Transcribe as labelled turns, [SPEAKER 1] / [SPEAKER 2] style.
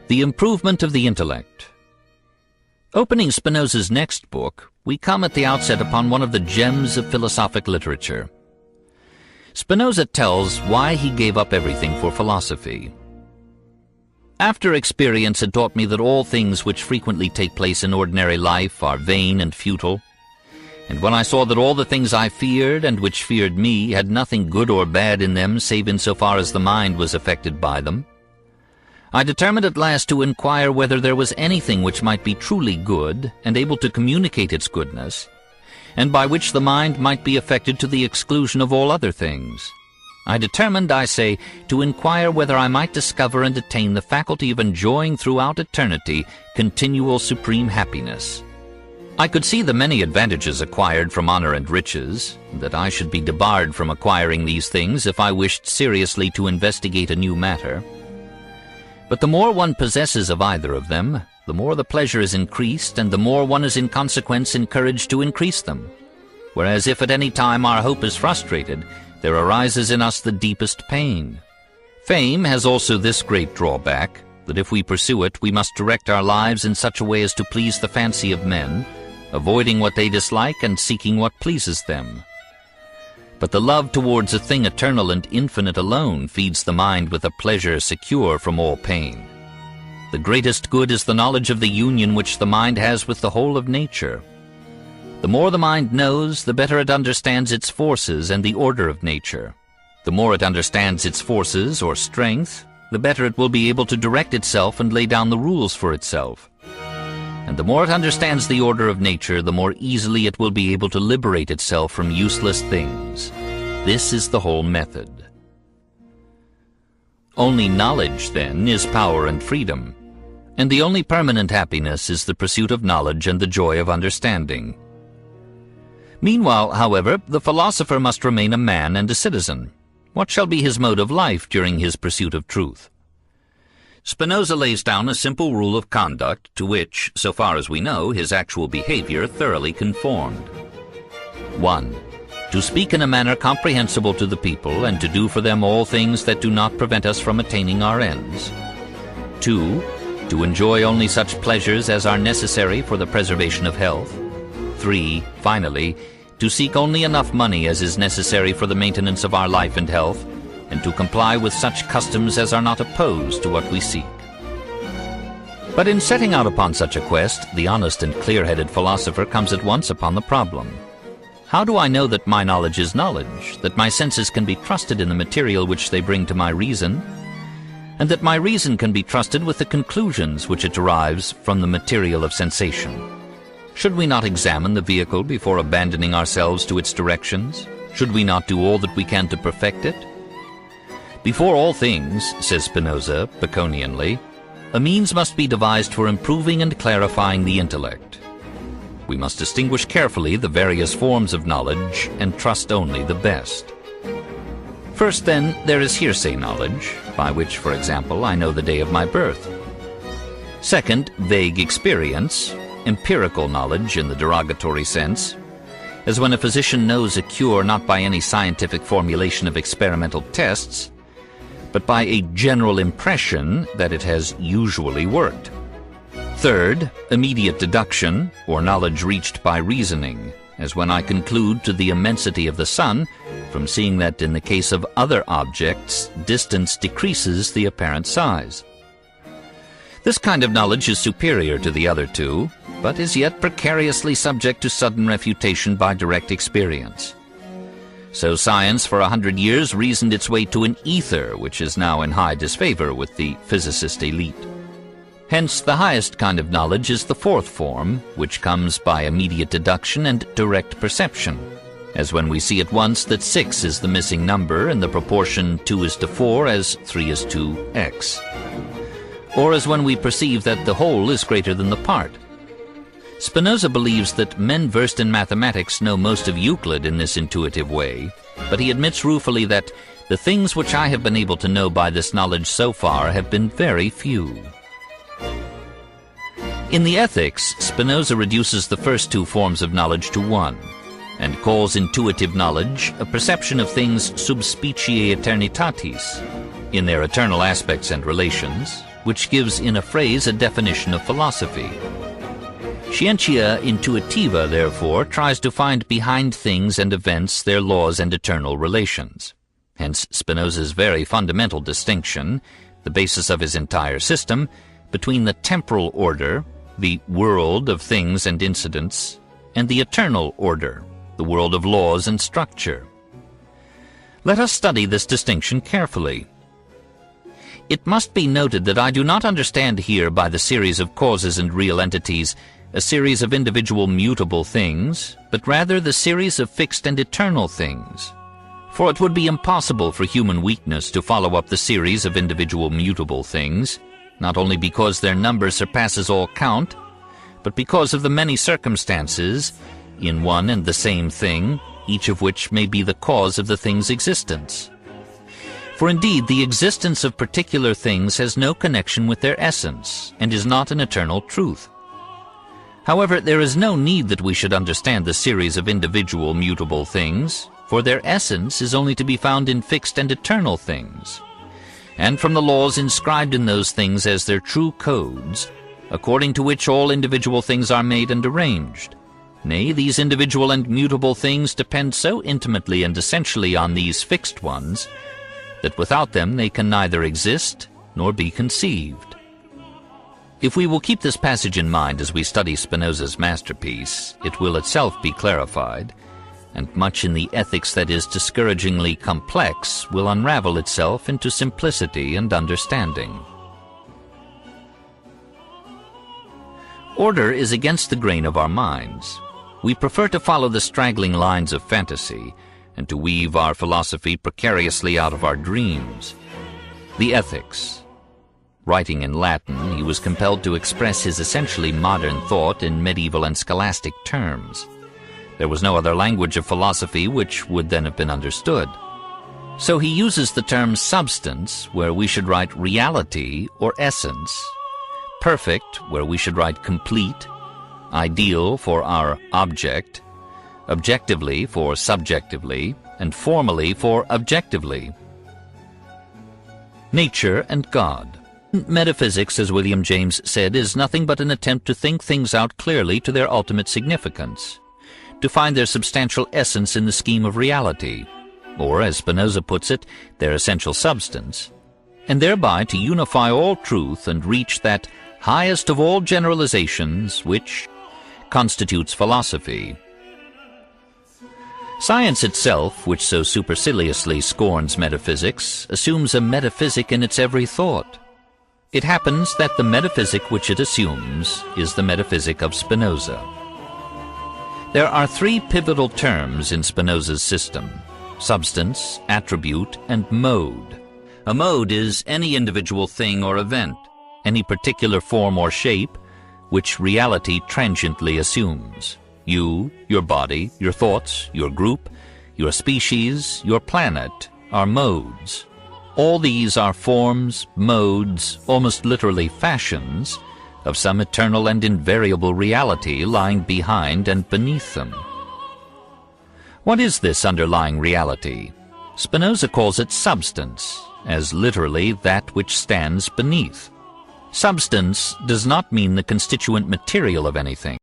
[SPEAKER 1] The improvement of the intellect. Opening Spinoza's next book, we come at the outset upon one of the gems of philosophic literature. Spinoza tells why he gave up everything for philosophy. After experience had taught me that all things which frequently take place in ordinary life are vain and futile, and when I saw that all the things I feared and which feared me had nothing good or bad in them save in so far as the mind was affected by them, I determined at last to inquire whether there was anything which might be truly good and able to communicate its goodness, and by which the mind might be affected to the exclusion of all other things. I determined, I say, to inquire whether I might discover and attain the faculty of enjoying throughout eternity continual supreme happiness. I could see the many advantages acquired from honor and riches, and that I should be debarred from acquiring these things if I wished seriously to investigate a new matter. But the more one possesses of either of them, the more the pleasure is increased, and the more one is in consequence encouraged to increase them. Whereas if at any time our hope is frustrated, there arises in us the deepest pain. Fame has also this great drawback, that if we pursue it, we must direct our lives in such a way as to please the fancy of men, avoiding what they dislike and seeking what pleases them. But the love towards a thing eternal and infinite alone feeds the mind with a pleasure secure from all pain. The greatest good is the knowledge of the union which the mind has with the whole of nature. The more the mind knows, the better it understands its forces and the order of nature. The more it understands its forces or strength, the better it will be able to direct itself and lay down the rules for itself. And the more it understands the order of nature, the more easily it will be able to liberate itself from useless things. This is the whole method. Only knowledge, then, is power and freedom, and the only permanent happiness is the pursuit of knowledge and the joy of understanding. Meanwhile, however, the philosopher must remain a man and a citizen. What shall be his mode of life during his pursuit of truth? Spinoza lays down a simple rule of conduct to which, so far as we know, his actual behavior thoroughly conformed. 1. To speak in a manner comprehensible to the people, and to do for them all things that do not prevent us from attaining our ends. 2. To enjoy only such pleasures as are necessary for the preservation of health. 3. Finally, to seek only enough money as is necessary for the maintenance of our life and health, and to comply with such customs as are not opposed to what we seek. But in setting out upon such a quest, the honest and clear-headed philosopher comes at once upon the problem. How do I know that my knowledge is knowledge, that my senses can be trusted in the material which they bring to my reason, and that my reason can be trusted with the conclusions which it derives from the material of sensation? Should we not examine the vehicle before abandoning ourselves to its directions? Should we not do all that we can to perfect it? Before all things, says Spinoza, Baconianly, a means must be devised for improving and clarifying the intellect. We must distinguish carefully the various forms of knowledge and trust only the best. First, then, there is hearsay knowledge, by which, for example, I know the day of my birth. Second, vague experience, empirical knowledge in the derogatory sense, as when a physician knows a cure not by any scientific formulation of experimental tests, but by a general impression that it has usually worked. Third, immediate deduction, or knowledge reached by reasoning, as when I conclude to the immensity of the sun from seeing that in the case of other objects, distance decreases the apparent size. This kind of knowledge is superior to the other two, but is yet precariously subject to sudden refutation by direct experience. So science for 100 years reasoned its way to an ether which is now in high disfavor with the physicist elite. Hence the highest kind of knowledge is the fourth form, which comes by immediate deduction and direct perception, as when we see at once that 6 is the missing number in the proportion 2 is to 4 as 3 is to x, or as when we perceive that the whole is greater than the part. Spinoza believes that men versed in mathematics know most of Euclid in this intuitive way, but he admits ruefully that the things which I have been able to know by this knowledge so far have been very few. In the Ethics, Spinoza reduces the first two forms of knowledge to one, and calls intuitive knowledge a perception of things sub specie eternitatis, in their eternal aspects and relations, which gives in a phrase a definition of philosophy. Scientia intuitiva, therefore, tries to find behind things and events their laws and eternal relations. Hence Spinoza's very fundamental distinction, the basis of his entire system, between the temporal order, the world of things and incidents, and the eternal order, the world of laws and structure. Let us study this distinction carefully. It must be noted that I do not understand here by the series of causes and real entities a series of individual mutable things, but rather the series of fixed and eternal things. For it would be impossible for human weakness to follow up the series of individual mutable things, not only because their number surpasses all count, but because of the many circumstances in one and the same thing, each of which may be the cause of the thing's existence. For indeed, the existence of particular things has no connection with their essence, and is not an eternal truth. However, there is no need that we should understand the series of individual mutable things, for their essence is only to be found in fixed and eternal things, and from the laws inscribed in those things as their true codes, according to which all individual things are made and arranged. Nay, these individual and mutable things depend so intimately and essentially on these fixed ones, that without them they can neither exist nor be conceived. If we will keep this passage in mind as we study Spinoza's masterpiece, it will itself be clarified, and much in the ethics that is discouragingly complex will unravel itself into simplicity and understanding. Order is against the grain of our minds. We prefer to follow the straggling lines of fantasy, and to weave our philosophy precariously out of our dreams. The Ethics. Writing in Latin, he was compelled to express his essentially modern thought in medieval and scholastic terms. There was no other language of philosophy which would then have been understood. So he uses the term substance, where we should write reality or essence, perfect, where we should write complete, ideal for our object, objectively for subjectively, and formally for objectively. Nature and God. Metaphysics, as William James said, is nothing but an attempt to think things out clearly to their ultimate significance, to find their substantial essence in the scheme of reality, or, as Spinoza puts it, their essential substance, and thereby to unify all truth and reach that highest of all generalizations which constitutes philosophy. Science itself, which so superciliously scorns metaphysics, assumes a metaphysic in its every thought. It happens that the metaphysic which it assumes is the metaphysic of Spinoza. There are three pivotal terms in Spinoza's system: substance, attribute, and mode. A mode is any individual thing or event, any particular form or shape, which reality transiently assumes. You, your body, your thoughts, your group, your species, your planet are modes. All these are forms, modes, almost literally fashions, of some eternal and invariable reality lying behind and beneath them. What is this underlying reality? Spinoza calls it substance, as literally that which stands beneath. Substance does not mean the constituent material of anything.